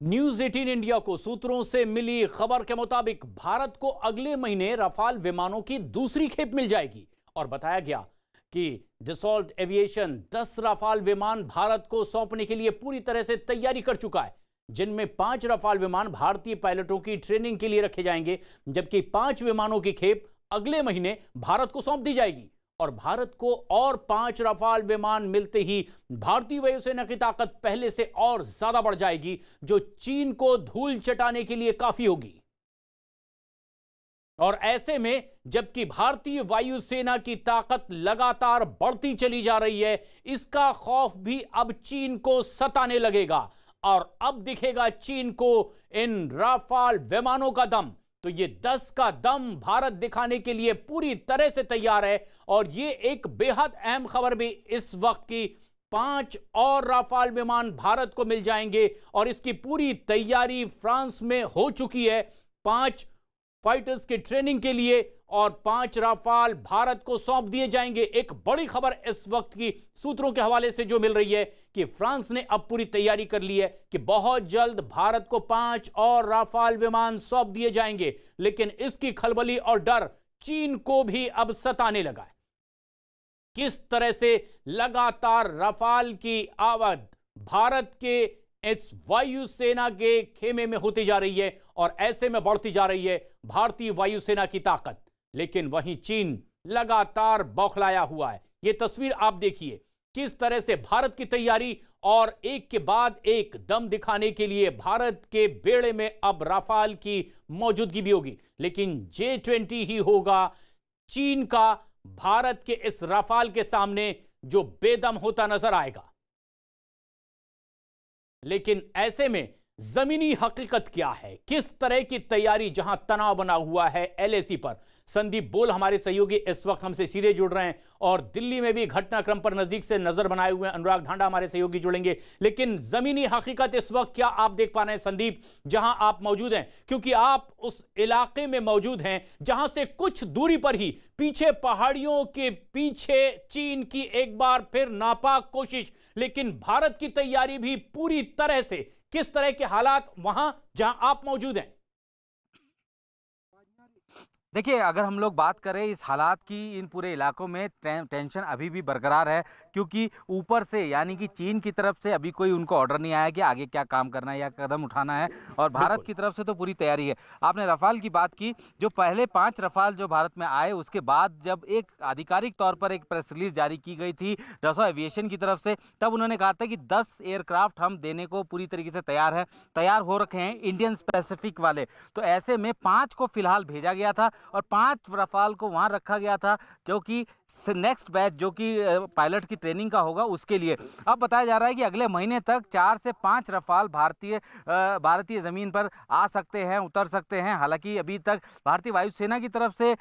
News 18 India को सूत्रों से मिली खबर के मुताबिक भारत को अगले महीने रफाल विमानों की दूसरी खेप मिल जाएगी और बताया गया कि डसॉल्ट एविएशन 10 रफाल विमान भारत को सौंपने के लिए पूरी तरह से तैयारी कर चुका है, जिनमें 5 रफाल विमान भारतीय पायलटों की ट्रेनिंग के लिए रखे जाएंगे, जबकि 5 विमानों की खेप अगले महीने भारत को सौंप दी जाएगी। और भारत को और 5 रफाल विमान मिलते ही भारतीय वायुसेना की ताकत पहले से और ज्यादा बढ़ जाएगी, जो चीन को धूल चटाने के लिए काफी होगी। और ऐसे में जबकि भारतीय वायुसेना की ताकत लगातार बढ़ती चली जा रही है, इसका खौफ भी अब चीन को सताने लगेगा और अब दिखेगा चीन को इन रफाल विमानों का दम। तो ये 10 का दम भारत दिखाने के लिए पूरी तरह से तैयार है। और ये एक बेहद अहम खबर भी इस वक्त की, 5 और रफाल विमान भारत को मिल जाएंगे और इसकी पूरी तैयारी फ्रांस में हो चुकी है 5 फाइटर्स की ट्रेनिंग के लिए, और 5 रफाल भारत को सौंप दिए जाएंगे। एक बड़ी खबर इस वक्त की सूत्रों के हवाले से जो मिल रही है कि फ्रांस ने अब पूरी तैयारी कर ली है कि बहुत जल्द भारत को 5 और रफाल विमान सौंप दिए जाएंगे। लेकिन इसकी खलबली और डर चीन को भी अब सताने लगा है। किस तरह से लगातार रफाल की आवाज भारत के इस वायुसेना के खेमे में होती जा रही है और ऐसे में बढ़ती जा रही है भारतीय वायुसेना की ताकत। लेकिन वहीं चीन लगातार बौखलाया हुआ है। यह तस्वीर आप देखिए किस तरह से भारत की तैयारी, और एक के बाद एक दम दिखाने के लिए भारत के बेड़े में अब रफाल की मौजूदगी भी होगी। लेकिन J-20 ही होगा चीन का भारत के इस रफाल के सामने जो बेदम होता नजर आएगा। लेकिन ऐसे में जमीनी हकीकत क्या है, किस तरह की तैयारी, जहां तनाव बना हुआ है LAC पर। संदीप बोल हमारे सहयोगी इस वक्त हमसे सीधे जुड़ रहे हैं और दिल्ली में भी घटनाक्रम पर नजदीक से नजर बनाए हुए अनुराग ढांडा हमारे सहयोगी जुड़ेंगे। लेकिन जमीनी हकीकत इस वक्त क्या आप देख पा रहे हैं संदीप, जहां आप मौजूद हैं, क्योंकि आप उस इलाके में मौजूद हैं जहां से कुछ दूरी पर ही पीछे पहाड़ियों के पीछे चीन की एक बार फिर नापाक कोशिश, लेकिन भारत की तैयारी भी पूरी तरह से। किस तरह के हालात वहां जहां आप मौजूद हैं? देखिए, अगर हम लोग बात करें इस हालात की, इन पूरे इलाकों में टेंशन अभी भी बरकरार है, क्योंकि ऊपर से यानी कि चीन की तरफ से अभी कोई उनको ऑर्डर नहीं आया कि आगे क्या काम करना है या कदम उठाना है, और भारत की तरफ से तो पूरी तैयारी है। आपने रफाल की बात की, जो पहले 5 रफाल जो भारत में आए, उसके बाद जब एक आधिकारिक तौर पर एक प्रेस रिलीज जारी की गई थी डसॉल्ट एविएशन की तरफ से, तब उन्होंने कहा था कि 10 एयरक्राफ्ट हम देने को पूरी तरीके से तैयार हो रखे हैं, इंडियन स्पेसिफिक वाले। तो ऐसे में 5 को फिलहाल भेजा गया था और 5 रफाल को वहां रखा गया था, जो कि नेक्स्ट बैच जो कि पायलट की ट्रेनिंग का होगा उसके लिए। अब बताया जा रहा है कि अगले महीने तक 4 से 5 रफाल भारतीय जमीन पर आ सकते हैं, उतर सकते हैं। हालांकि अभी तक भारतीय वायुसेना की तरफ से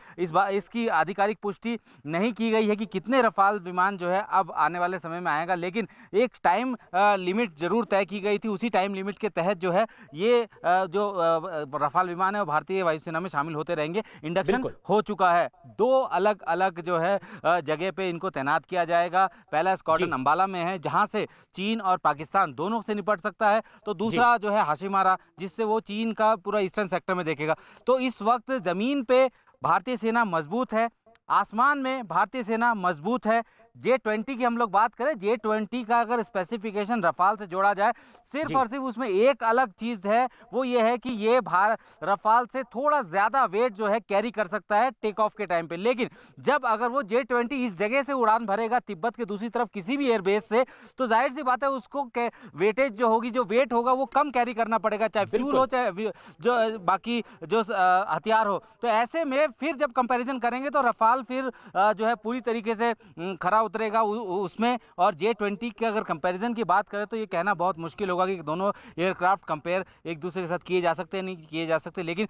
इसकी आधिकारिक पुष्टि नहीं की गई है कि कितने रफाल विमान जो है अब आने वाले समय में आएगा, लेकिन एक टाइम लिमिट जरूर तय की गई थी। उसी टाइम लिमिट के तहत जो है ये जो रफाल विमान है वो भारतीय वायुसेना में शामिल होते रहेंगे। इंडक्शन हो चुका है। 2 अलग अलग जो है जगह पे इनको तैनात किया जाएगा। पहला स्क्वाड्रन अंबाला में है, जहां से चीन और पाकिस्तान दोनों से निपट सकता है, तो दूसरा जो है हाशिमारा, जिससे वो चीन का पूरा ईस्टर्न सेक्टर में देखेगा। तो इस वक्त जमीन पे भारतीय सेना मजबूत है, आसमान में भारतीय सेना मजबूत है। J-20 की हम लोग बात करें, J-20 का अगर स्पेसिफिकेशन रफाल से जोड़ा जाए, सिर्फ और सिर्फ उसमें एक अलग चीज है, वो ये है कि ये रफाल से थोड़ा ज्यादा वेट जो है कैरी कर सकता है टेक ऑफ के टाइम पे। लेकिन जब अगर वो J-20 इस जगह से उड़ान भरेगा तिब्बत के दूसरी तरफ किसी भी एयरबेस से, तो जाहिर सी बात है उसको वेटेज जो होगी, जो वेट होगा वो कम कैरी करना पड़ेगा, चाहे फ्यूल हो चाहे जो बाकी जो हथियार हो। तो ऐसे में फिर जब कंपेरिजन करेंगे तो रफाल फिर जो है पूरी तरीके से खरा उतरेगा उसमें। और J-20 के अगर कंपैरिजन की बात करें तो ये कहना बहुत मुश्किल होगा कि दोनों एयरक्राफ्ट कंपेयर एक दूसरे के साथ किए जा सकते हैं, नहीं किए जा सकते। लेकिन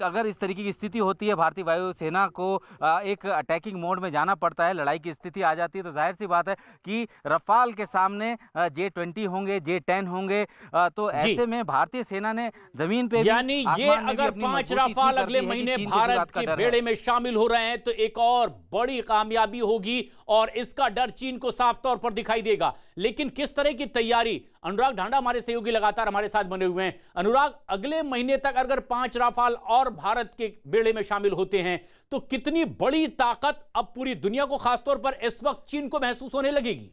अगर इस तरीके की स्थिति होती है, भारतीय वायुसेना को एक अटैकिंग मोड में जाना पड़ता है, लड़ाई की स्थिति आ जाती है, तो जाहिर सी बात है कि रफाल के सामने J-20 होंगे, J-10 होंगे। तो ऐसे में भारतीय सेना ने जमीन पे, यानी ये अगर 5 रफाल अगले महीने भारत के बेड़े में शामिल हो रहे हैं तो एक और बड़ी कामयाबी होगी और इसका डर चीन को साफ तौर पर दिखाई देगा। लेकिन किस तरह की तैयारी अनुराग ढांडा हमारे सहयोगी लगातार हमारे साथ बने हुए हैं। अनुराग, अगले महीने तक अगर 5 राफाल और भारत के बेड़े में शामिल होते हैं तो कितनी बड़ी ताकत अब पूरी दुनिया को, खासतौर पर इस वक्त चीन को महसूस होने लगेगी?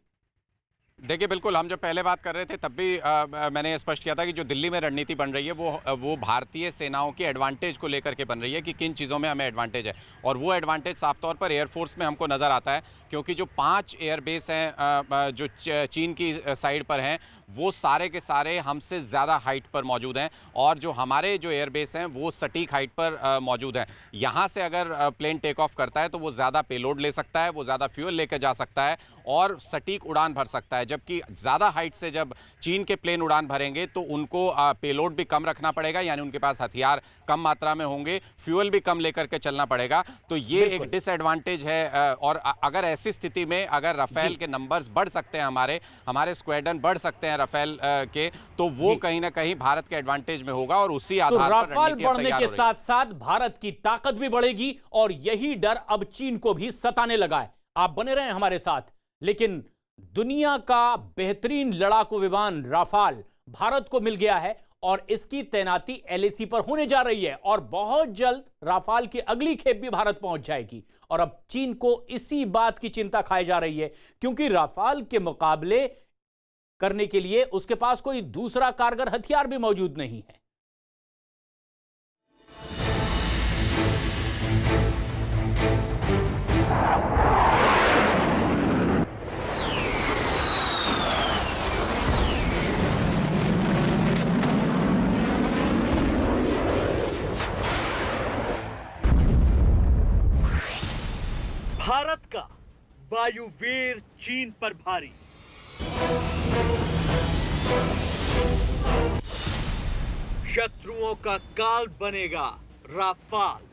देखिए, बिल्कुल, हम जब पहले बात कर रहे थे तब भी मैंने स्पष्ट किया था कि जो दिल्ली में रणनीति बन रही है वो भारतीय सेनाओं के एडवांटेज को लेकर के बन रही है कि किन चीज़ों में हमें एडवांटेज है, और वो एडवांटेज साफ तौर पर एयरफोर्स में हमको नज़र आता है, क्योंकि जो 5 एयरबेस हैं जो चीन की साइड पर हैं वो सारे के सारे हमसे ज़्यादा हाइट पर मौजूद हैं, और जो हमारे जो एयरबेस हैं वो सटीक हाइट पर मौजूद हैं। यहाँ से अगर प्लेन टेक ऑफ करता है तो वो ज़्यादा पेलोड ले सकता है, वो ज़्यादा फ्यूल लेकर जा सकता है और सटीक उड़ान भर सकता है, जबकि ज़्यादा हाइट से जब चीन के प्लेन उड़ान भरेंगे तो उनको पेलोड भी कम रखना पड़ेगा, यानी उनके पास हथियार कम मात्रा में होंगे, फ्यूल भी कम लेकर के चलना पड़ेगा, तो ये एक डिसएडवांटेज है। और अगर ऐसी स्थिति में अगर राफेल के नंबर्स बढ़ सकते हैं, हमारे स्क्वाड्रन बढ़ सकते हैं राफेल के, तो वो कहीं ना कहीं भारत के एडवांटेज में होगा, और उसी आधार पर राफेल बढ़ने के साथ साथ भारत की ताकत भी बढ़ेगी, और यही डर अब चीन को भी सताने लगा है। आप बने रहें हमारे साथ। लेकिन दुनिया का बेहतरीन लड़ाकू विमान राफाल भारत को मिल गया है और इसकी तैनाती एलएसी पर होने जा रही है, और बहुत जल्द राफाल की अगली खेप भी भारत पहुंच जाएगी। और अब चीन को इसी बात की चिंता खाई जा रही है, क्योंकि राफाल के मुकाबले करने के लिए उसके पास कोई दूसरा कारगर हथियार भी मौजूद नहीं है। भारत का वायुवीर चीन पर भारी। शत्रुओं का काल बनेगा राफाल।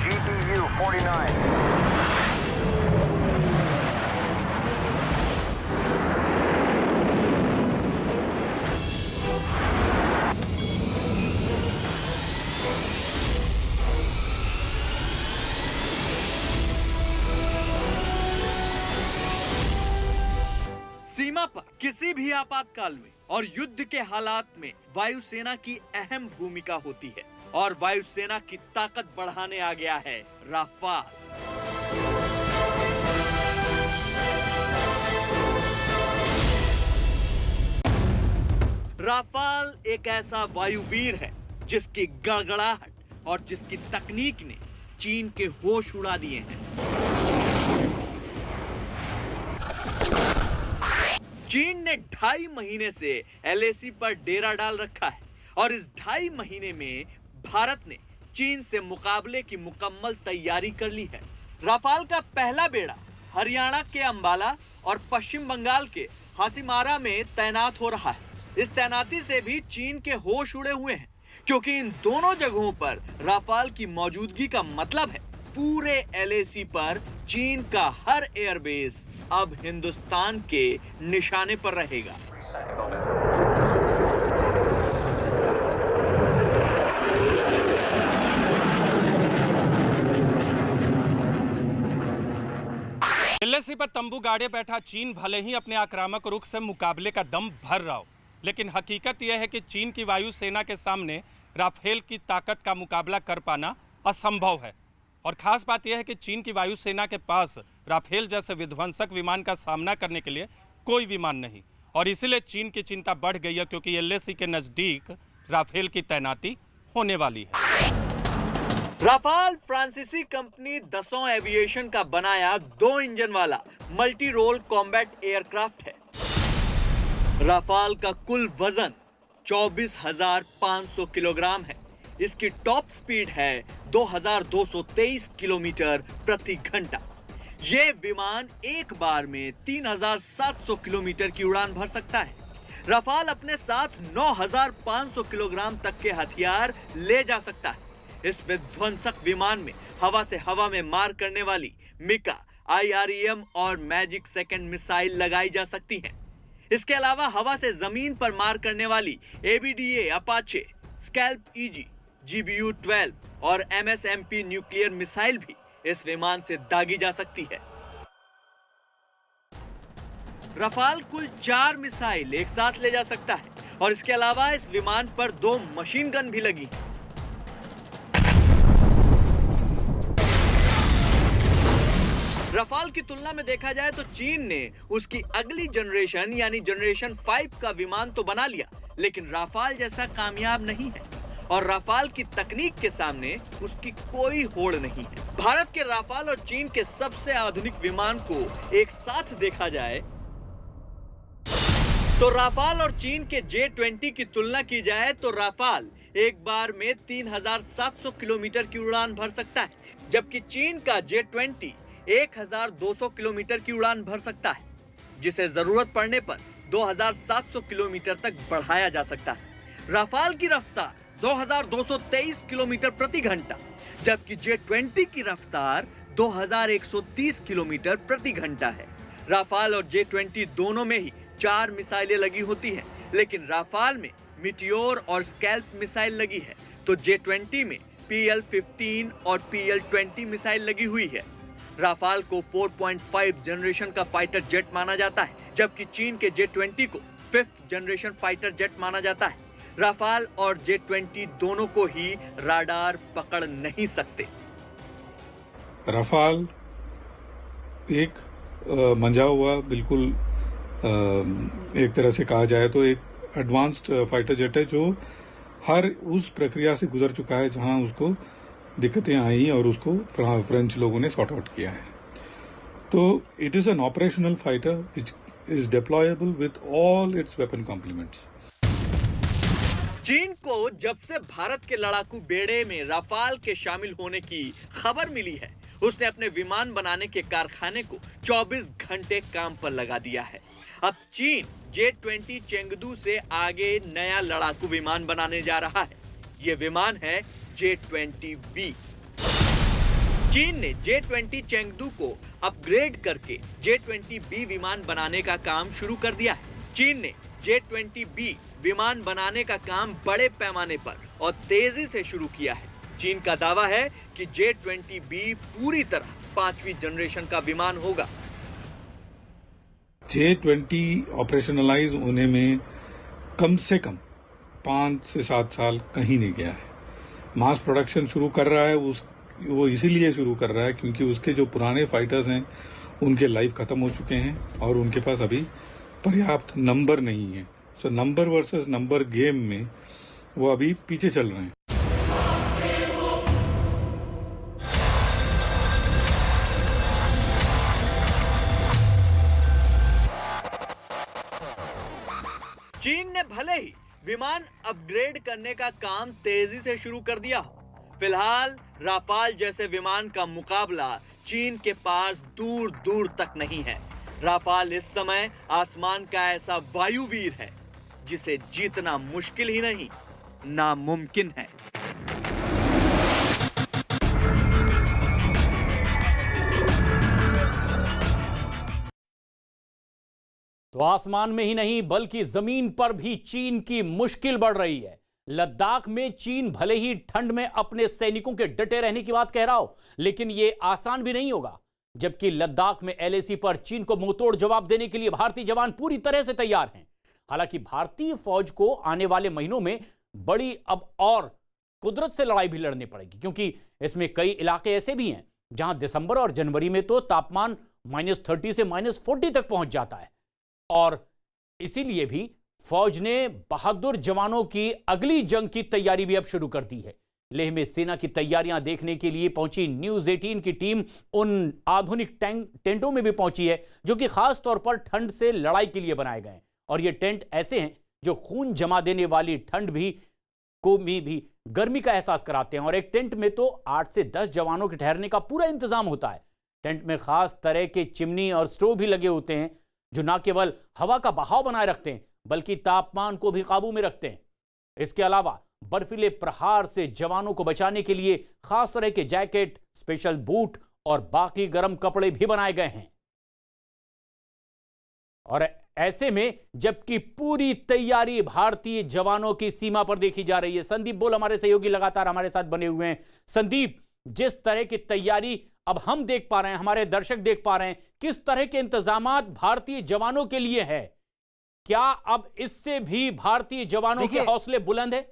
GPU 49. सीमा पर किसी भी आपातकाल में और युद्ध के हालात में वायुसेना की अहम भूमिका होती है, और वायुसेना की ताकत बढ़ाने आ गया है राफाल। राफाल एक ऐसा वायुवीर है जिसकी गड़गड़ाहट और जिसकी तकनीक ने चीन के होश उड़ा दिए हैं। चीन ने 2.5 महीने से एलएसी पर डेरा डाल रखा है, और इस 2.5 महीने में भारत ने चीन से मुकाबले की मुकम्मल तैयारी कर ली है। राफाल का पहला बेड़ा हरियाणा के अंबाला और पश्चिम बंगाल के हासीमारा में तैनात हो रहा है। इस तैनाती से भी चीन के होश उड़े हुए हैं, क्योंकि इन दोनों जगहों पर राफाल की मौजूदगी का मतलब है पूरे एलएसी पर चीन का हर एयरबेस अब हिंदुस्तान के निशाने पर रहेगा। एलएसी पर तंबू गाड़े बैठा चीन भले ही अपने आक्रामक रुख से मुकाबले का दम भर रहा हो, लेकिन हकीकत यह है कि चीन की वायुसेना के सामने राफेल की ताकत का मुकाबला कर पाना असंभव है। और खास बात यह है कि चीन की वायुसेना के पास राफेल जैसे विध्वंसक विमान का सामना करने के लिए कोई विमान नहीं, और इसीलिए चीन की चिंता बढ़ गई है, क्योंकि एलएसी के नजदीक राफेल की तैनाती होने वाली है। राफाल फ्रांसीसी कंपनी दसों एविएशन का बनाया 2 इंजन वाला मल्टी रोल कॉम्बैट एयरक्राफ्ट है। राफाल का कुल वजन 24,500 किलोग्राम है। इसकी टॉप स्पीड है 2,223 किलोमीटर प्रति घंटा। ये विमान एक बार में 3,700 किलोमीटर की उड़ान भर सकता है। राफाल अपने साथ 9,500 किलोग्राम तक के हथियार ले जा सकता है। इस विध्वंसक विमान में हवा से हवा में मार करने वाली मिका, IREM और मैजिक सेकंड मिसाइल लगाई जा सकती हैं। इसके अलावा हवा से जमीन पर मार करने वाली ABDA Apache, scalp EG, GBU-12 और MSMP न्यूक्लियर मिसाइल भी इस विमान से दागी जा सकती है। रफाल कुल 4 मिसाइल एक साथ ले जा सकता है और इसके अलावा इस विमान पर 2 मशीन गन भी लगी हैं। रफाल की तुलना में देखा जाए तो चीन ने उसकी अगली जनरेशन यानी जनरेशन 5 का विमान तो बना लिया, लेकिन राफाल जैसा कामयाब नहीं है और राफाल की तकनीक के सामने उसकी कोई होड़ नहीं है। भारत के राफाल और चीन के सबसे आधुनिक विमान को एक साथ देखा जाए तो राफाल और चीन के J-20 की तुलना की जाए तो राफाल एक बार में 3700 किलोमीटर की उड़ान भर सकता है, जबकि चीन का J-20 1200 किलोमीटर की उड़ान भर सकता है, जिसे जरूरत पड़ने पर 2700 किलोमीटर तक बढ़ाया जा सकता है। राफाल की रफ्तार 2223 किलोमीटर प्रति घंटा, जबकि J-20 की रफ्तार 2130 किलोमीटर प्रति घंटा है। राफाल और J-20 दोनों में ही 4 मिसाइलें लगी होती हैं, लेकिन राफाल में मिटियोर और स्कैल्प मिसाइल लगी है, तो J-20 में PL-15 और PL-20 मिसाइल लगी हुई है। राफाल को 4.5 जनरेशन का फाइटर जेट माना जाता है, जबकि चीन के J-20 को 5th जनरेशन फाइटर जेट माना जाता है। राफाल और J-20 दोनों को ही राडार पकड़ नहीं सकते। राफाल एक मंजा हुआ बिल्कुल एक तरह से कहा जाए तो एक एडवांस्ड फाइटर जेट है जो हर उस प्रक्रिया से गुजर चुका है जहां उसको दिक्कतें आई और उसको फ्रेंच लोगों ने सॉर्ट आउट किया है। तो it is an operational fighter which is deployable with all its weapon complements. चीन को जब से भारत के लड़ाकू बेड़े में राफाल के शामिल होने की खबर मिली है, उसने अपने विमान बनाने के कारखाने को 24 घंटे काम पर लगा दिया है। अब चीन J-20 चेंगडू से आगे नया लड़ाकू विमान बनाने जा रहा है। यह विमान है J-20B। चीन ने J-20 चेंगडू को अपग्रेड करके J-20B विमान बनाने का काम शुरू कर दिया है। चीन ने J-20B विमान बनाने का काम बड़े पैमाने पर और तेजी से शुरू किया है। चीन का दावा है कि J-20B पूरी तरह 5वीं जनरेशन का विमान होगा। J-20 ऑपरेशनलाइज होने में कम से कम 5 से 7 साल कहीं नहीं गया है। मास प्रोडक्शन शुरू कर रहा है वो इसीलिए शुरू कर रहा है क्योंकि उसके जो पुराने फाइटर्स हैं उनके लाइफ खत्म हो चुके हैं और उनके पास अभी पर्याप्त नंबर नहीं है। So number versus number game में वो अभी पीछे चल रहे हैं। चीन ने भले ही विमान अपग्रेड करने का काम तेजी से शुरू कर दिया हो, फिलहाल राफाल जैसे विमान का मुकाबला चीन के पास दूर दूर तक नहीं है। राफाल इस समय आसमान का ऐसा वायुवीर है जिसे जीतना मुश्किल ही नहीं, नामुमकिन है। तो आसमान में ही नहीं बल्कि जमीन पर भी चीन की मुश्किल बढ़ रही है। लद्दाख में चीन भले ही ठंड में अपने सैनिकों के डटे रहने की बात कह रहा हो, लेकिन यह आसान भी नहीं होगा। जबकि लद्दाख में LAC पर चीन को मुंहतोड़ जवाब देने के लिए भारतीय जवान पूरी तरह से तैयार हैं। हालांकि भारतीय फौज को आने वाले महीनों में बड़ी अब और कुदरत से लड़ाई भी लड़नी पड़ेगी, क्योंकि इसमें कई इलाके ऐसे भी हैं जहां दिसंबर और जनवरी में तो तापमान -30 से -40 तक पहुंच जाता है। और इसीलिए भी फौज ने बहादुर जवानों की अगली जंग की तैयारी भी अब शुरू कर दी है। लेह में सेना की तैयारियां देखने के लिए पहुंची न्यूज़ 18 की टीम उन आधुनिक टेंटों में भी पहुंची है जो कि खास तौर पर ठंड से लड़ाई के लिए बनाए गए हैं। और ये टेंट ऐसे हैं जो खून जमा देने वाली ठंड भी गर्मी का एहसास कराते हैं। और एक टेंट में तो 8 से 10 जवानों के ठहरने का पूरा इंतजाम होता है। टेंट में खास तरह के चिमनी और स्टोव भी लगे होते हैं जो न केवल हवा का बहाव बनाए रखते हैं बल्कि तापमान को भी काबू में रखते हैं। इसके अलावा बर्फीले प्रहार से जवानों को बचाने के लिए खास तरह के जैकेट, स्पेशल बूट और बाकी गर्म कपड़े भी बनाए गए हैं। और ऐसे में जबकि पूरी तैयारी भारतीय जवानों की सीमा पर देखी जा रही है। संदीप बोल हमारे सहयोगी लगातार हमारे साथ बने हुए हैं। संदीप, जिस तरह की तैयारी अब हम देख पा रहे हैं, हमारे दर्शक देख पा रहे हैं किस तरह के इंतजामात भारतीय जवानों के लिए है। क्या अब इससे भी भारतीय जवानों के हौसले बुलंद है?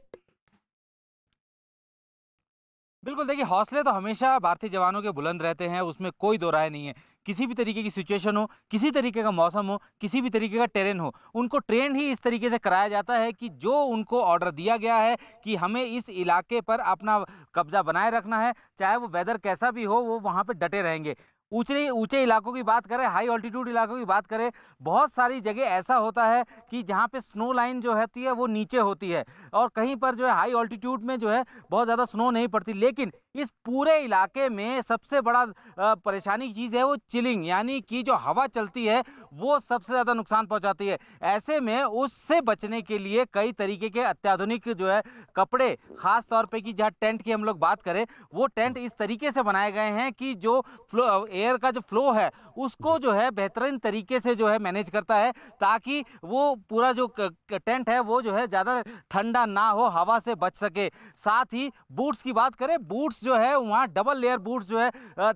बिल्कुल, देखिए हौसले तो हमेशा भारतीय जवानों के बुलंद रहते हैं, उसमें कोई दो राय नहीं है। किसी भी तरीके की सिचुएशन हो, किसी तरीके का मौसम हो, किसी भी तरीके का टेरेन हो, उनको ट्रेन ही इस तरीके से कराया जाता है कि जो उनको ऑर्डर दिया गया है कि हमें इस इलाके पर अपना कब्जा बनाए रखना है, चाहे वो वेदर कैसा भी हो, वो वहाँ पे डटे रहेंगे। ऊंचे ऊंचे इलाकों की बात करें, हाई ऑल्टीट्यूड इलाकों की बात करें, बहुत सारी जगह ऐसा होता है कि जहाँ पे स्नो लाइन जो होती है वो नीचे होती है और कहीं पर जो है हाई ऑल्टीट्यूड में जो है बहुत ज़्यादा स्नो नहीं पड़ती। लेकिन इस पूरे इलाके में सबसे बड़ा परेशानी की चीज़ है वो चिलिंग, यानी कि जो हवा चलती है वो सबसे ज़्यादा नुकसान पहुंचाती है। ऐसे में उससे बचने के लिए कई तरीके के अत्याधुनिक जो है कपड़े, खास तौर पे कि जहाँ टेंट की हम लोग बात करें, वो टेंट इस तरीके से बनाए गए हैं कि जो एयर का जो फ्लो है उसको जो है बेहतरीन तरीके से जो है मैनेज करता है, ताकि वो पूरा जो टेंट है वो जो है ज़्यादा ठंडा ना हो, हवा से बच सके। साथ ही बूट्स की बात करें, बूट्स जो है वहाँ डबल लेयर बूट्स जो है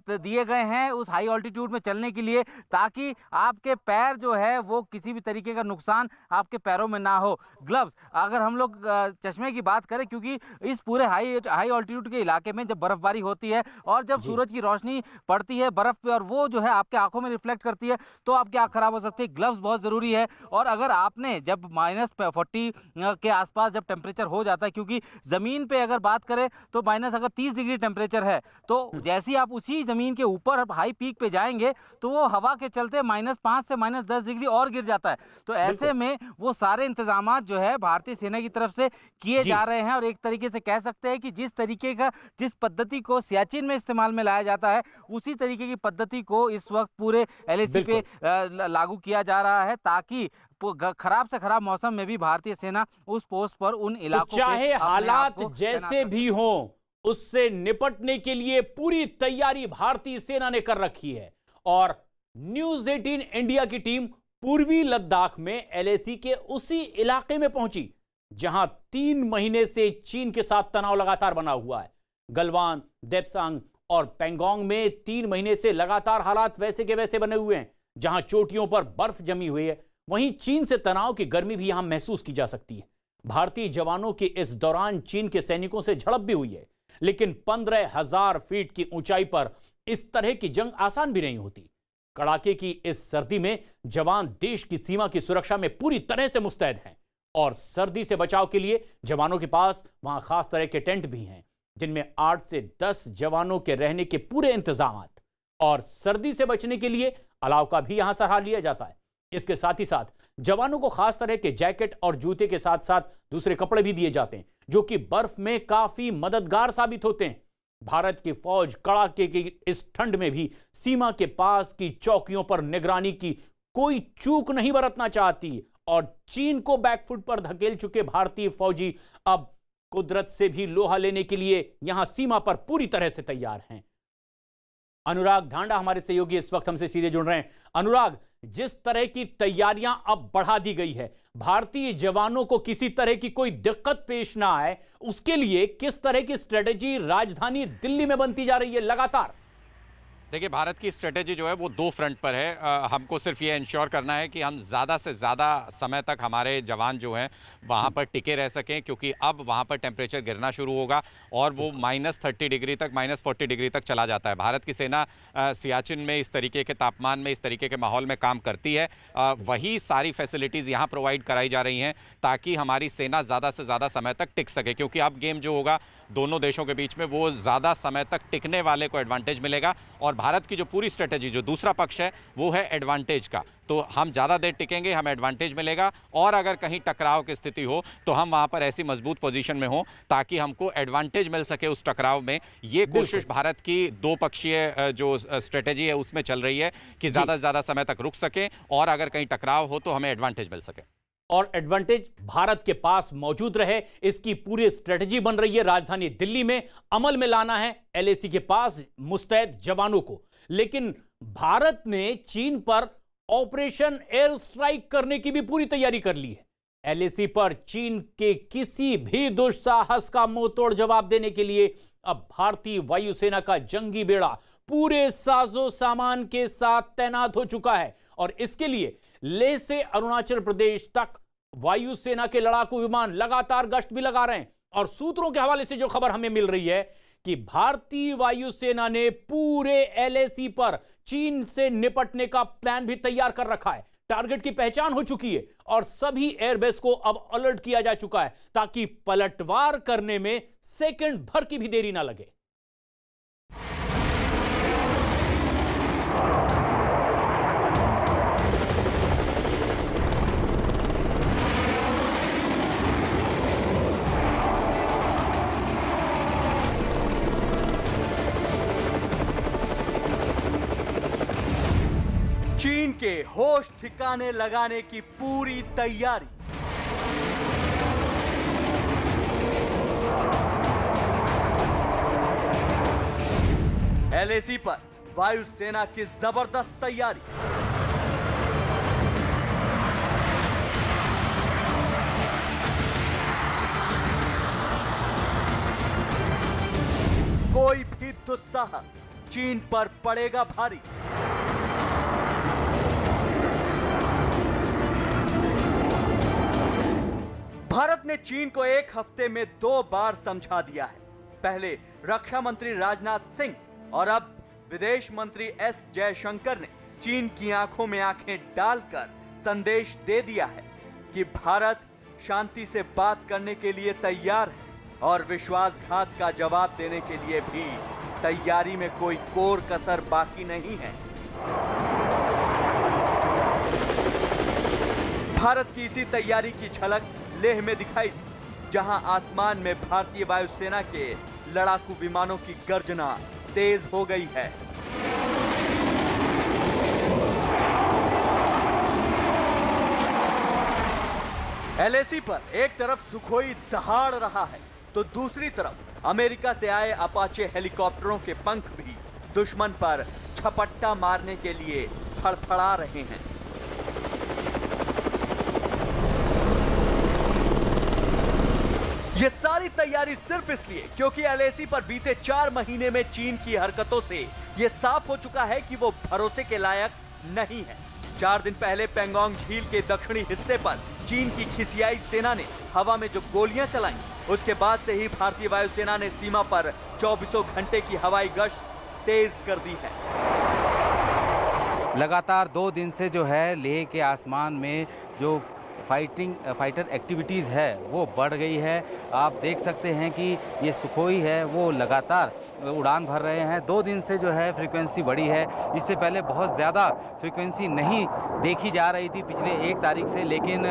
दिए गए हैं उस हाई ऑल्टीट्यूड में चलने के लिए, ताकि आपके पैर जो है वो किसी भी तरीके का नुकसान आपके पैरों में ना हो। ग्लव्स, अगर हम लोग चश्मे की बात करें, क्योंकि इस पूरे हाई ऑल्टीट्यूड के इलाके में जब बर्फबारी होती है और जब सूरज की रोशनी पड़ती है बर्फ पे और वो जो है आपके आंखों में रिफ्लेक्ट करती है तो आपकी आंख खराब हो सकती है। ग्लव्स बहुत जरूरी है। और अगर आपने जब -40 के आसपास जब टेम्परेचर हो जाता है, क्योंकि जमीन पे अगर बात करें तो माइनस अगर 30 डिग्री टेम्परेचर है, तो जैसे ही आप उसी जमीन के ऊपर हाई पीक पे जाएंगे तो वो हवा के चलते -5 से -10 डिग्री और गिर जाता है। तो ऐसे में वो सारे इंतजामात जो है भारतीय सेना की तरफ से किए जा रहे हैं और एक तरीके से कह सकते हैं कि जिस पद्धति को सियाचिन में इस्तेमाल में लाया जाता है उसी तरीके की पद्धति को इस वक्त पूरे एलएसी पे लागू किया जा रहा है, ताकि खराब से खराब मौसम में भी भारतीय सेना उस पोस्ट पर उन इलाकों चाहे हालात जैसे भी हों उससे निपटने के लिए पूरी तैयारी भारतीय सेना ने कर रखी है। और न्यूज़ 18 इंडिया की टीम पूर्वी लद्दाख में एलएसी के उसी इलाके में पहुंची जहां 3 महीने से चीन के साथ तनाव लगातार बना हुआ है। गलवान, देप्सांग और पेंगोंग में 3 महीने से लगातार हालात वैसे के वैसे बने हुए हैं। जहां चोटियों पर बर्फ जमी हुई है, वहीं चीन से तनाव की गर्मी भी यहां महसूस की जा सकती है। भारतीय जवानों की इस दौरान चीन के सैनिकों से झड़प भी हुई है, लेकिन 15,000 फीट की ऊंचाई पर इस तरह की जंग आसान भी नहीं होती। कड़ाके की इस सर्दी में जवान देश की सीमा की सुरक्षा में पूरी तरह से मुस्तैद हैं और सर्दी से बचाव के लिए जवानों के पास वहां खास तरह के टेंट भी हैं जिनमें 8 से 10 जवानों के रहने के पूरे इंतजाम और सर्दी से बचने के लिए अलाव का भी यहां सहारा लिया जाता है। इसके साथ ही साथ जवानों को खास तरह के जैकेट और जूते के साथ साथ दूसरे कपड़े भी दिए जाते हैं जो कि बर्फ में काफी मददगार साबित होते हैं। भारत की फौज कड़ाके की इस ठंड में भी सीमा के पास की चौकियों पर निगरानी की कोई चूक नहीं बरतना चाहती और चीन को बैकफुट पर धकेल चुके भारतीय फौजी अब कुदरत से भी लोहा लेने के लिए यहां सीमा पर पूरी तरह से तैयार हैं। अनुराग ढांडा हमारे सहयोगी इस वक्त हमसे सीधे जुड़ रहे हैं। अनुराग, जिस तरह की तैयारियां अब बढ़ा दी गई है, भारतीय जवानों को किसी तरह की कोई दिक्कत पेश ना आए, उसके लिए किस तरह की स्ट्रेटेजी राजधानी दिल्ली में बनती जा रही है लगातार? देखिए, भारत की स्ट्रेटेजी जो है वो 2 फ्रंट पर है। हमको सिर्फ ये इंश्योर करना है कि हम ज़्यादा से ज़्यादा समय तक हमारे जवान जो हैं वहाँ पर टिके रह सकें, क्योंकि अब वहाँ पर टेम्परेचर गिरना शुरू होगा और वो -30 डिग्री तक, -40 डिग्री तक चला जाता है। भारत की सेना सियाचिन में इस तरीके के तापमान में, इस तरीके के माहौल में काम करती है। वही सारी फैसिलिटीज़ यहाँ प्रोवाइड कराई जा रही हैं ताकि हमारी सेना ज़्यादा से ज़्यादा समय तक टिक सके, क्योंकि अब गेम जो होगा दोनों देशों के बीच में वो ज़्यादा समय तक टिकने वाले को एडवांटेज मिलेगा। और भारत की जो पूरी स्ट्रेटेजी, जो दूसरा पक्ष है, वो है एडवांटेज का। तो हम ज़्यादा देर टिकेंगे, हमें एडवांटेज मिलेगा और अगर कहीं टकराव की स्थिति हो तो हम वहाँ पर ऐसी मजबूत पोजीशन में हो ताकि हमको एडवांटेज मिल सके उस टकराव में। ये कोशिश भारत की 2 पक्षीय जो स्ट्रेटेजी है उसमें चल रही है कि ज़्यादा से ज़्यादा समय तक रुक सके और अगर कहीं टकराव हो तो हमें एडवांटेज मिल सके और एडवांटेज भारत के पास मौजूद रहे, इसकी पूरी स्ट्रेटजी बन रही है। राजधानी दिल्ली में अमल में लाना है एलएसी के पास मुस्तैद जवानों को। लेकिन भारत ने चीन पर ऑपरेशन एयर स्ट्राइक करने की भी पूरी तैयारी कर ली है। एलएसी पर चीन के किसी भी दुस्साहस का मुंहतोड़ जवाब देने के लिए अब भारतीय वायुसेना का जंगी बेड़ा पूरे साजो सामान के साथ तैनात हो चुका है और इसके लिए लेह से अरुणाचल प्रदेश तक वायुसेना के लड़ाकू विमान लगातार गश्त भी लगा रहे हैं। और सूत्रों के हवाले से जो खबर हमें मिल रही है कि भारतीय वायुसेना ने पूरे एलएसी पर चीन से निपटने का प्लान भी तैयार कर रखा है। टारगेट की पहचान हो चुकी है और सभी एयरबेस को अब अलर्ट किया जा चुका है ताकि पलटवार करने में सेकंड भर की भी देरी ना लगे। चीन के होश ठिकाने लगाने की पूरी तैयारी। एलएसी पर वायुसेना की जबरदस्त तैयारी। कोई भी दुस्साहस चीन पर पड़ेगा भारी। भारत ने चीन को एक हफ्ते में 2 बार समझा दिया है। पहले रक्षा मंत्री राजनाथ सिंह और अब विदेश मंत्री एस जयशंकर ने चीन की आंखों में आंखें डालकर संदेश दे दिया है कि भारत शांति से बात करने के लिए तैयार है और विश्वासघात का जवाब देने के लिए भी तैयारी में कोई कोर कसर बाकी नहीं है। भारत की इसी तैयारी की झलक लेह में दिखाई दी, जहां आसमान में भारतीय वायुसेना के लड़ाकू विमानों की गर्जना तेज हो गई है। एलएसी पर एक तरफ सुखोई दहाड़ रहा है तो दूसरी तरफ अमेरिका से आए अपाचे हेलीकॉप्टरों के पंख भी दुश्मन पर झपट्टा मारने के लिए फड़फड़ा रहे हैं। ये सारी तैयारी सिर्फ इसलिए क्योंकि एलएसी पर बीते 4 महीने में चीन की हरकतों से ये साफ हो चुका है कि वो भरोसे के लायक नहीं है। 4 दिन पहले पेंगोंग झील के दक्षिणी हिस्से पर चीन की खिसियाई सेना ने हवा में जो गोलियां चलाई, उसके बाद से ही भारतीय वायुसेना ने सीमा पर 24 घंटे की हवाई गश्त तेज कर दी है। लगातार 2 दिन से जो है लेह के आसमान में जो फाइटर एक्टिविटीज़ है वो बढ़ गई है। आप देख सकते हैं कि ये सुखोई है वो लगातार उड़ान भर रहे हैं। 2 दिन से जो है फ्रीक्वेंसी बढ़ी है। इससे पहले बहुत ज़्यादा फ्रीक्वेंसी नहीं देखी जा रही थी पिछले 1 तारीख से, लेकिन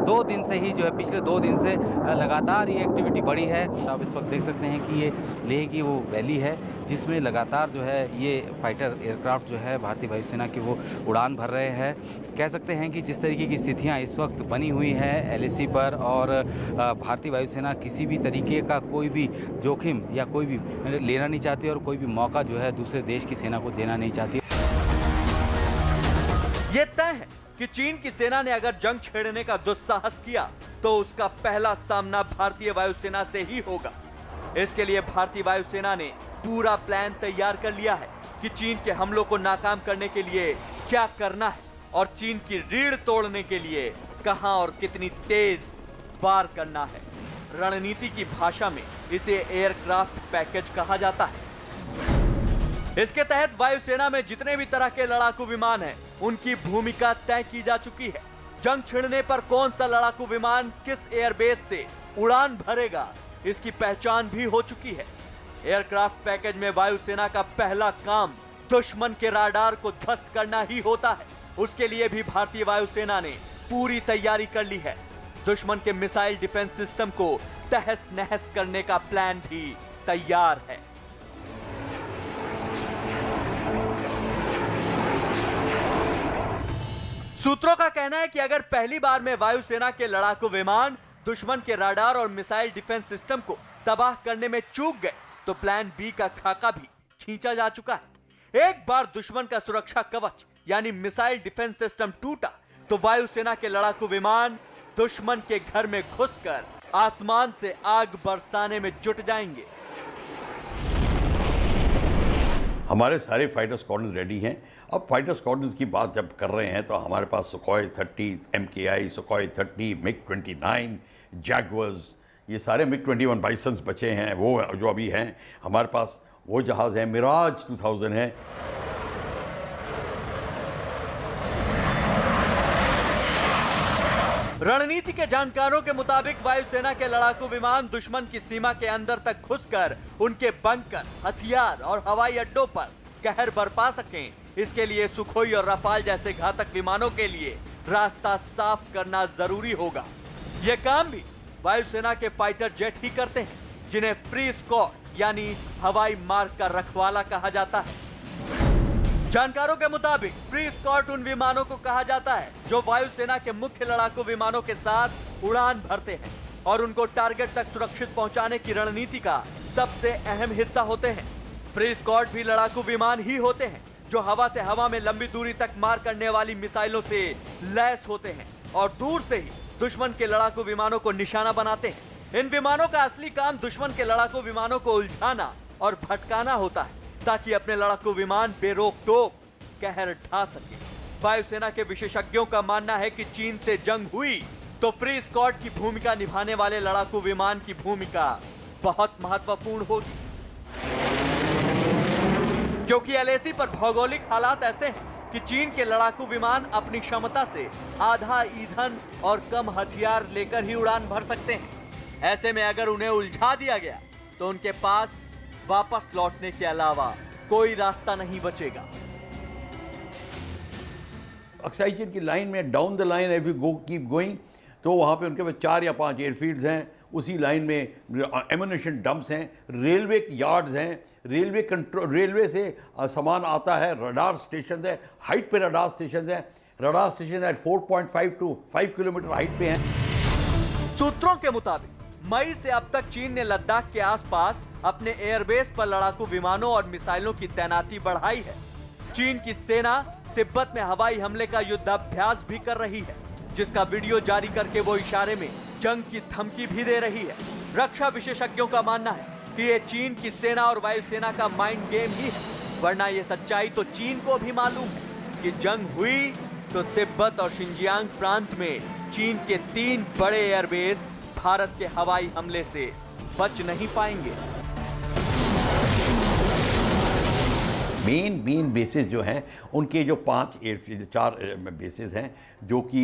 2 दिन से ही जो है पिछले 2 दिन से लगातार ये एक्टिविटी बढ़ी है। आप इस वक्त देख सकते हैं कि ये लेह की वो वैली है जिसमें लगातार जो है ये फाइटर एयरक्राफ्ट जो है भारतीय वायुसेना की वो उड़ान भर रहे हैं। कह सकते हैं कि जिस तरीके की स्थितियाँ इस वक्त बनी हुई है एलएसी पर और भारतीय वायुसेना किसी भी तरीके का कोई भी जोखिम या कोई भी लेना नहीं चाहती और कोई भी मौका जो है दूसरे देश की सेना को देना नहीं चाहती। ये तय है कि चीन की सेना ने अगर जंग छेड़ने का दुस्साहस किया तो उसका पहला सामना भारतीय वायुसेना से ही होगा। इसके लिए भारतीय वायुसेना ने पूरा प्लान तैयार कर लिया है कि चीन के हमलों को नाकाम करने के लिए क्या करना है और चीन की रीढ़ तोड़ने के लिए कहां और कितनी तेज वार करना है। रणनीति की भाषा में इसे एयरक्राफ्ट पैकेज कहा जाता है। इसके तहत वायुसेना में जितने भी तरह के लड़ाकू विमान हैं, उनकी भूमिका तय की जा चुकी है। जंग छिड़ने पर कौन सा लड़ाकू विमान किस एयरबेस से उड़ान भरेगा, इसकी पहचान भी हो चुकी है। एयरक्राफ्ट पैकेज में वायुसेना का पहला काम दुश्मन के राडार को ध्वस्त करना ही होता है। उसके लिए भी भारतीय वायुसेना ने पूरी तैयारी कर ली है। दुश्मन के मिसाइल डिफेंस सिस्टम को तहस नहस करने का प्लान भी तैयार है। सूत्रों का कहना है कि अगर पहली बार में वायुसेना के लड़ाकू विमान दुश्मन के राडार और मिसाइल डिफेंस सिस्टम को तबाह करने में चूक गए तो प्लान बी का खाका भी खींचा जा चुका है। एक बार दुश्मन का सुरक्षा कवच यानी मिसाइल डिफेंस सिस्टम टूटा तो वायुसेना के लड़ाकू विमान दुश्मन के घर में घुसकर आसमान से आग बरसाने में जुट जाएंगे। हमारे सारे फाइटर स्क्वाड्रन रेडी हैं। अब फाइटर स्क्वाड्रन की बात जब कर रहे हैं तो हमारे पास सुखोई 30, MKI, सुखोई 30, MiG-29, जैगवर्स, ये सारे MiG-21 बाइसन्स बचे हैं, वो जो अभी हैं। हमारे पास वो जहाज़ हैं, मिराज 2000 है। रणनीति के जानकारों के मुताबिक वायुसेना के लड़ाकू विमान दुश्मन की सीमा के अंदर तक घुसकर उनके बंकर, हथियार और हवाई अड्डों पर कहर बरपा सकें, इसके लिए सुखोई और रफाल जैसे घातक विमानों के लिए रास्ता साफ करना जरूरी होगा। यह काम भी वायुसेना के फाइटर जेट ही करते हैं, जिन्हें फ्री स्क्वाड यानी हवाई मार्ग का रखवाला कहा जाता है। जानकारों के मुताबिक फ्री स्क्वाड उन विमानों को कहा जाता है जो वायुसेना के मुख्य लड़ाकू विमानों के साथ उड़ान भरते हैं और उनको टारगेट तक सुरक्षित पहुंचाने की रणनीति का सबसे अहम हिस्सा होते हैं। फ्री स्क्वाड भी लड़ाकू विमान ही होते हैं जो हवा से हवा में लंबी दूरी तक मार करने वाली मिसाइलों से लैस होते हैं और दूर से ही दुश्मन के लड़ाकू विमानों को निशाना बनाते हैं। इन विमानों का असली काम दुश्मन के लड़ाकू विमानों को उलझाना और भटकाना होता है ताकि अपने लड़ाकू विमान बेरोक टोक कहर ढा सके। वायुसेना के विशेषज्ञों का मानना है कि चीन से जंग हुई तो फ्री स्क्वाड की भूमिका निभाने वाले लड़ाकू विमान की भूमिका बहुत महत्वपूर्ण होगी, क्योंकि LAC पर भौगोलिक हालात ऐसे हैं कि चीन के लड़ाकू विमान अपनी क्षमता से आधा ईंधन और कम हथियार लेकर ही उड़ान भर सकते हैं। ऐसे में अगर उन्हें उलझा दिया गया तो उनके पास वापस लौटने के अलावा कोई रास्ता नहीं बचेगा। अक्साई चीन की लाइन में down the line if you keep going, तो वहाँ पे उनके पास 4 या 5 एयरफील्ड्स हैं। उसी लाइन में एम्यूनिशन डंप्स हैं, रेलवे यार्ड्स हैं, रेलवे कंट्रोल, रेलवे से सामान आता है, रडार स्टेशन है, हाइट पे रडार स्टेशन है। रडार स्टेशन है 4.5 to 5 किलोमीटर हाइट पे हैं। सूत्रों के मुताबिक मई से अब तक चीन ने लद्दाख के आसपास अपने एयरबेस पर लड़ाकू विमानों और मिसाइलों की तैनाती बढ़ाई है। चीन की सेना तिब्बत में हवाई हमले का युद्धाभ्यास भी कर रही है, जिसका वीडियो जारी करके वो इशारे में जंग की धमकी भी दे रही है। रक्षा विशेषज्ञों का मानना है कि ये चीन की सेना और वायुसेना का माइंड गेम ही है, वरना ये सच्चाई तो चीन को भी मालूम है कि जंग हुई तो तिब्बत और शिनजियांग प्रांत में चीन के 3 बड़े एयरबेस भारत के हवाई हमले से बच नहीं पाएंगे। मेन बेसिस जो हैं उनके जो 4 बेसिस हैं जो कि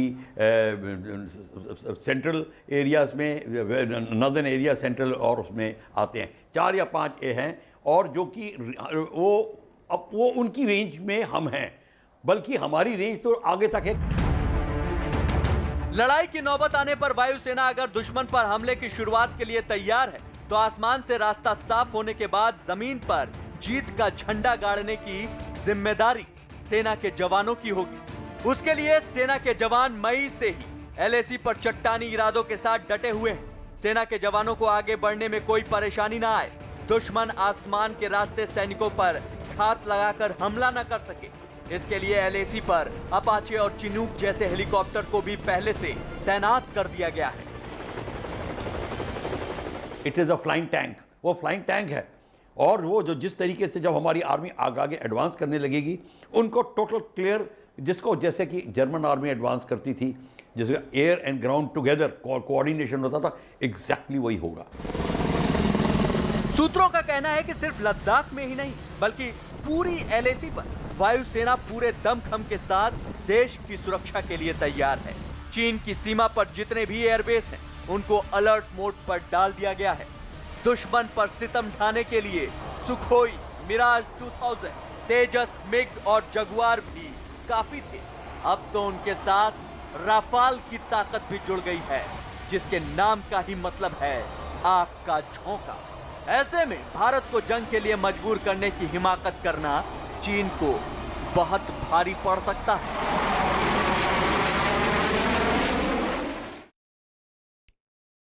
सेंट्रल एरियाज में, नॉर्दर्न एरिया सेंट्रल और उसमें आते हैं। 4 या 5 हैं और जो कि वो उनकी रेंज में हम हैं, बल्कि हमारी रेंज तो आगे तक है। लड़ाई की नौबत आने पर वायुसेना अगर दुश्मन पर हमले की शुरुआत के लिए तैयार है तो आसमान से रास्ता साफ होने के बाद जमीन पर जीत का झंडा गाड़ने की जिम्मेदारी सेना के जवानों की होगी। उसके लिए सेना के जवान मई से ही LAC पर चट्टानी इरादों के साथ डटे हुए हैं। सेना के जवानों को आगे बढ़ने में कोई परेशानी ना आए, दुश्मन आसमान के रास्ते सैनिकों पर घात लगाकर हमला न कर सके, इसके लिए LAC पर अपाचे और चिनूक जैसे हेलीकॉप्टर को भी पहले से तैनात कर दिया गया है। It is a flying tank, वो फ्लाइंग टैंक है। और वो जो जिस तरीके से जब हमारी आर्मी आगे एडवांस करने लगेगी, उनको टोटल क्लियर, जिसको जैसे कि जर्मन आर्मी एडवांस करती थी, जैसे air and ground together coordination होता था, एग्जैक्टली वही होगा। सूत्रों का कहना है कि सिर्फ लद्दाख में ही नहीं बल्कि पूरी LAC पर वायुसेना पूरे दमखम के साथ देश की सुरक्षा के लिए तैयार है। चीन की सीमा पर जितने भी एयरबेस हैं उनको अलर्ट मोड पर डाल दिया गया है। दुश्मन पर सितम ढाने के लिए सुखोई, मिराज 2000, तेजस, मिग और जगुआर भी काफी थे। अब तो उनके साथ राफाल की ताकत भी जुड़ गई है, जिसके नाम का ही मतलब है आग का झोंका। ऐसे में भारत को जंग के लिए मजबूर करने की हिमाकत करना चीन को बहुत भारी पड़ सकता है।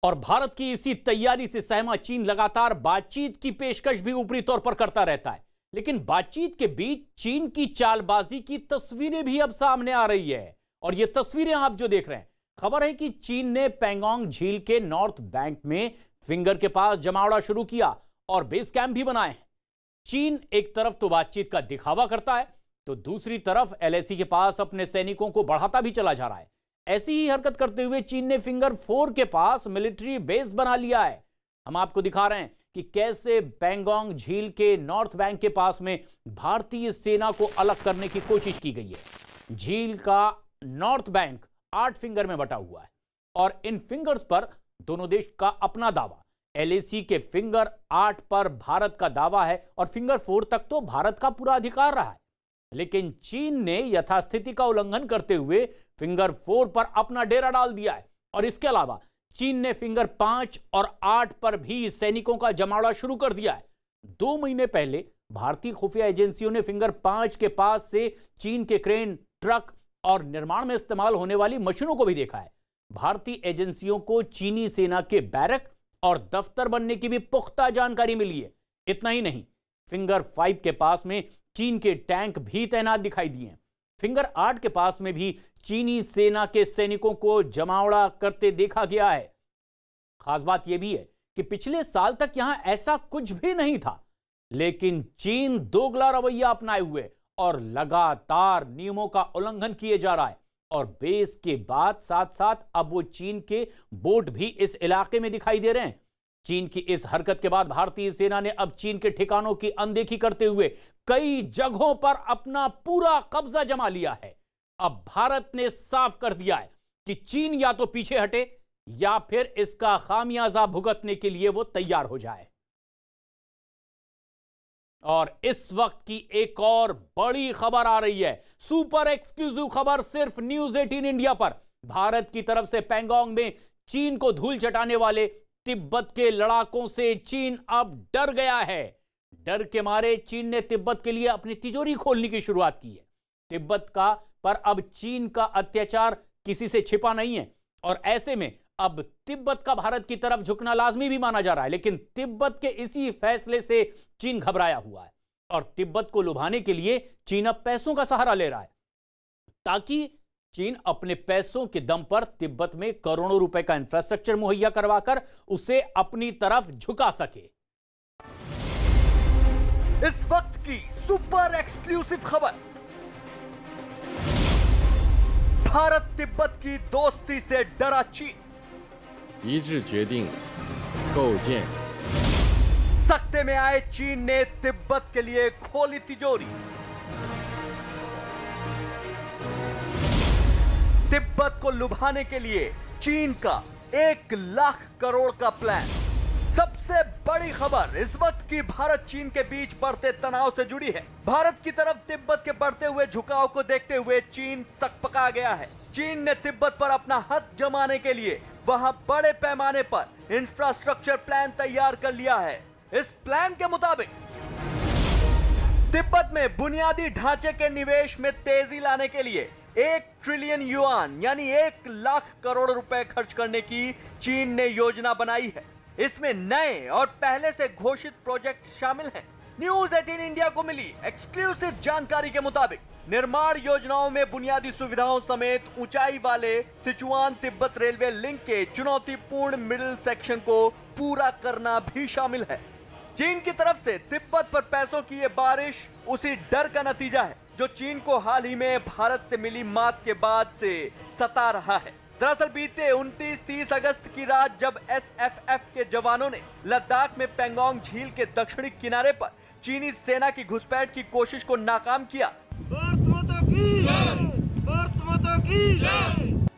और भारत की इसी तैयारी से सहमा चीन लगातार बातचीत की पेशकश भी ऊपरी तौर पर करता रहता है, लेकिन बातचीत के बीच चीन की चालबाजी की तस्वीरें भी अब सामने आ रही है। और ये तस्वीरें आप जो देख रहे हैं, खबर है कि चीन ने पैंगोंग झील के नॉर्थ बैंक में फिंगर के पास जमावड़ा शुरू किया और बेस कैंप भी बनाए हैं। चीन एक तरफ तो बातचीत का दिखावा करता है तो दूसरी तरफ एलएसी के पास अपने सैनिकों को बढ़ाता भी चला जा रहा है। ऐसी ही हरकत करते हुए चीन ने फिंगर 4 के पास मिलिट्री बेस बना लिया है। हम आपको दिखा रहे हैं कि कैसे पैंगोंग झील के नॉर्थ बैंक के पास में भारतीय सेना को अलग करने की कोशिश की गई है। झील का नॉर्थ बैंक 8 फिंगर में बटा हुआ है और इन फिंगर्स पर दोनों देश का अपना दावा। एलएसी के फिंगर 8 पर भारत का दावा है और फिंगर 4 तक तो भारत का पूरा अधिकार रहा है, लेकिन चीन ने यथास्थिति का उल्लंघन करते हुए फिंगर 4 पर अपना डेरा डाल दिया है। और इसके अलावा चीन ने फिंगर 5 और 8 पर भी सैनिकों का जमावड़ा शुरू कर दिया है। 2 महीने पहले भारतीय खुफिया एजेंसियों ने फिंगर 5 के पास से चीन के क्रेन, ट्रक और निर्माण में इस्तेमाल होने वाली मशीनों को भी देखा है। भारतीय एजेंसियों को चीनी सेना के बैरक और दफ्तर बनने की भी पुख्ता जानकारी मिली है। इतना ही नहीं, फिंगर 5 के पास में चीन के टैंक भी तैनात दिखाई दिए हैं। फिंगर 8 के पास में भी चीनी सेना के सैनिकों को जमावड़ा करते देखा गया है। खास बात यह भी है कि पिछले साल तक यहां ऐसा कुछ भी नहीं था, लेकिन चीन दोगला रवैया अपनाए हुए और लगातार नियमों का उल्लंघन किए जा रहा है। और बेस के बाद साथ साथ अब वो चीन के बोट भी इस इलाके में दिखाई दे रहे हैं। चीन की इस हरकत के बाद भारतीय सेना ने अब चीन के ठिकानों की अनदेखी करते हुए कई जगहों पर अपना पूरा कब्जा जमा लिया है। अब भारत ने साफ कर दिया है कि चीन या तो पीछे हटे या फिर इसका खामियाजा भुगतने के लिए वो तैयार हो जाए। और इस वक्त की एक और बड़ी खबर आ रही है, सुपर एक्सक्लूसिव खबर सिर्फ न्यूज 18 इंडिया पर। भारत की तरफ से पैंगोंग में चीन को धूल चटाने वाले तिब्बत के लड़ाकों से चीन अब डर गया है। डर के मारे चीन ने तिब्बत के लिए अपनी तिजोरी खोलने की शुरुआत की है। तिब्बत का पर अब चीन का अत्याचार किसी से छिपा नहीं है और ऐसे में अब तिब्बत का भारत की तरफ झुकना लाजमी भी माना जा रहा है। लेकिन तिब्बत के इसी फैसले से चीन घबराया हुआ है और तिब्बत को लुभाने के लिए चीन अब पैसों का सहारा ले रहा है, ताकि चीन अपने पैसों के दम पर तिब्बत में करोड़ों रुपए का इंफ्रास्ट्रक्चर मुहैया करवाकर उसे अपनी तरफ झुका सके। इस वक्त की सुपर एक्सक्लूसिव खबर, भारत तिब्बत की दोस्ती से डरा चीन। 一致决定构建 सख्ते में आए चीन ने तिब्बत के लिए खोली तिजोरी। तिब्बत को लुभाने के लिए चीन का 1 लाख करोड़ का प्लान। सबसे बड़ी खबर इस वक्त की भारत चीन के बीच बढ़ते तनाव से जुड़ी है। भारत की तरफ तिब्बत के बढ़ते हुए झुकाव को देखते हुए चीन सकपका गया है। चीन ने तिब्बत पर अपना हक जमाने के लिए वहां बड़े पैमाने पर इंफ्रास्ट्रक्चर प्लान तैयार कर लिया है। इस प्लान के मुताबिक तिब्बत में बुनियादी ढांचे के निवेश में तेजी लाने के लिए 1 ट्रिलियन युआन यानी 1 लाख करोड़ रुपए खर्च करने की चीन ने योजना बनाई है। इसमें नए और पहले से घोषित प्रोजेक्ट शामिल हैं। न्यूज 18 इंडिया को मिली एक्सक्लूसिव जानकारी के मुताबिक निर्माण योजनाओं में बुनियादी सुविधाओं समेत ऊंचाई वाले सिचुआन तिब्बत रेलवे लिंक के चुनौतीपूर्ण मिडिल सेक्शन को पूरा करना भी शामिल है। चीन की तरफ से तिब्बत पर पैसों की ये बारिश उसी डर का नतीजा है जो चीन को हाल ही में भारत से मिली मात के बाद से सता रहा है। दरअसल बीते 29-30 अगस्त की रात जब SFF के जवानों ने लद्दाख में पैंगोंग झील के दक्षिणी किनारे पर चीनी सेना की घुसपैठ की कोशिश को नाकाम किया,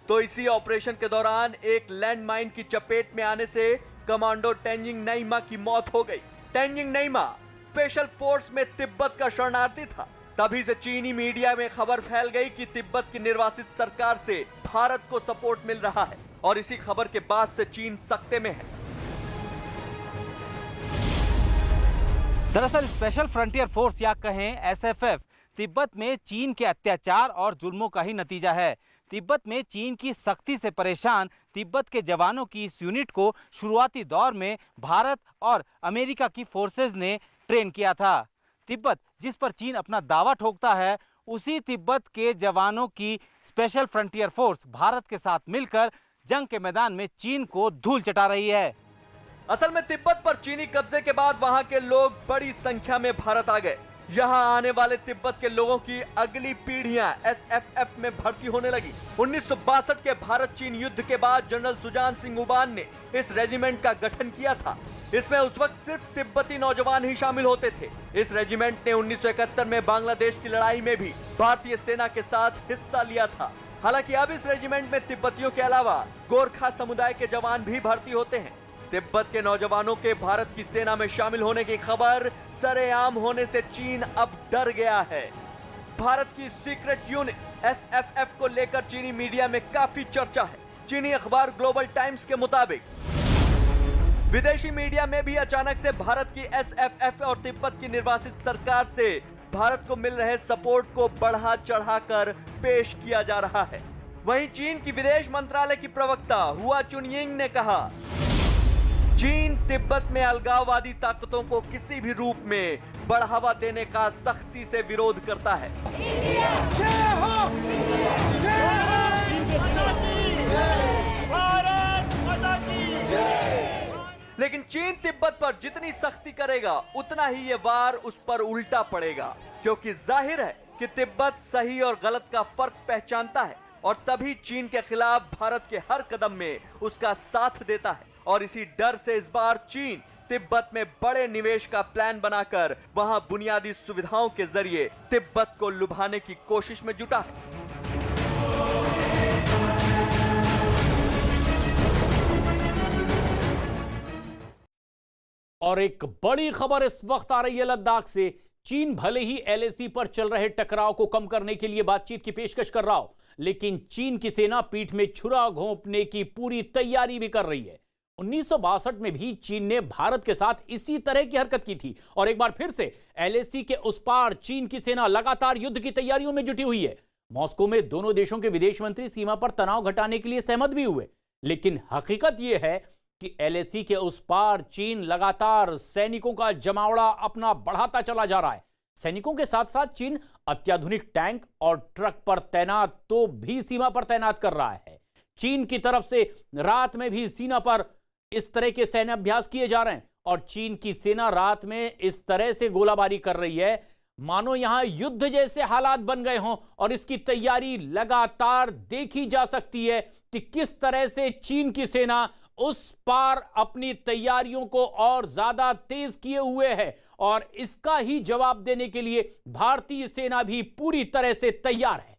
तो इसी ऑपरेशन के दौरान एक लैंडमाइन की चपेट में आने से कमांडो तेंजिंग नोइमा की मौत हो गई। तेंजिंग नोइमा स्पेशल फोर्स में तिब्बत का शरणार्थी था। तभी से चीनी मीडिया में खबर फैल गई कि तिब्बत की निर्वासित सरकार से भारत को सपोर्ट मिल रहा है और इसी खबर के बाद से चीन सख्ते में है। दरअसल स्पेशल फ्रंटियर फोर्स या कहें SFF तिब्बत में चीन के अत्याचार और जुल्मों का ही नतीजा है। तिब्बत में चीन की सख्ती से परेशान तिब्बत के जवानों की इस यूनिट को शुरुआती दौर में भारत और अमेरिका की फोर्सेज ने ट्रेन किया था। तिब्बत जिस पर चीन अपना दावा ठोकता है उसी तिब्बत के जवानों की स्पेशल फ्रंटियर फोर्स भारत के साथ मिलकर जंग के मैदान में चीन को धूल चटा रही है। असल में तिब्बत पर चीनी कब्जे के बाद वहां के लोग बड़ी संख्या में भारत आ गए। यहां आने वाले तिब्बत के लोगों की अगली पीढ़ियां SFF में भर्ती होने लगी। 1962 के भारत चीन युद्ध के बाद जनरल सुजान सिंह उबान ने इस रेजिमेंट का गठन किया था। इसमें उस वक्त सिर्फ तिब्बती नौजवान ही शामिल होते थे। इस रेजिमेंट ने 1971 में बांग्लादेश की लड़ाई में भी भारतीय सेना के साथ हिस्सा लिया था। हालांकि अब इस रेजिमेंट में तिब्बतियों के अलावा गोरखा समुदाय के जवान भी भर्ती होते हैं। तिब्बत के नौजवानों के भारत की सेना में शामिल होने की खबर सरेआम होने से चीन अब डर गया है। भारत की सीक्रेट यूनिट SFF को लेकर चीनी मीडिया में काफी चर्चा है। चीनी अखबार ग्लोबल टाइम्स के मुताबिक विदेशी मीडिया में भी अचानक से भारत की SFF और तिब्बत की निर्वासित सरकार से भारत को मिल रहे सपोर्ट को बढ़ा चढ़ाकर पेश किया जा रहा है। वहीं चीन की विदेश मंत्रालय की प्रवक्ता हुआ चुनयिंग ने कहा, चीन तिब्बत में अलगाववादी ताकतों को किसी भी रूप में बढ़ावा देने का सख्ती से विरोध करता है। लेकिन चीन तिब्बत पर जितनी सख्ती करेगा उतना ही ये वार उस पर उल्टा पड़ेगा, क्योंकि जाहिर है कि तिब्बत सही और गलत का फर्क पहचानता है और तभी चीन के खिलाफ भारत के हर कदम में उसका साथ देता है। और इसी डर से इस बार चीन तिब्बत में बड़े निवेश का प्लान बनाकर वहां बुनियादी सुविधाओं के जरिए तिब्बत को लुभाने की कोशिश में जुटा है। और एक बड़ी खबर इस वक्त आ रही है लद्दाख से। चीन भले ही LAC पर चल रहे टकराव को कम करने के लिए बातचीत की पेशकश कर रहा हो, लेकिन चीन की सेना पीठ में छुरा घोंपने की पूरी तैयारी भी कर रही है। 1962 में भी चीन ने भारत के साथ इसी तरह की हरकत की थी और एक बार फिर से LAC के उस पार चीन की सेना लगातार युद्ध की तैयारियों में जुटी हुई है। मॉस्को में दोनों देशों के विदेश मंत्री सीमा पर तनाव घटाने के लिए सहमत भी हुए, लेकिन हकीकत यह है कि LAC के उस पार चीन लगातार सैनिकों का जमावड़ा अपना बढ़ाता चला जा रहा है। सैनिकों के साथ साथ चीन अत्याधुनिक टैंक और ट्रक पर तैनात तो भी सीमा पर तैनात कर रहा है। चीन की तरफ से रात में भी सीमा पर इस तरह के सैन्य अभ्यास किए जा रहे हैं और चीन की सेना रात में इस तरह से गोलाबारी कर रही है मानो यहां युद्ध जैसे हालात बन गए हों। और इसकी तैयारी लगातार देखी जा सकती है कि किस तरह से चीन की सेना उस पार अपनी तैयारियों को और ज्यादा तेज किए हुए है और इसका ही जवाब देने के लिए भारतीय सेना भी पूरी तरह से तैयार है।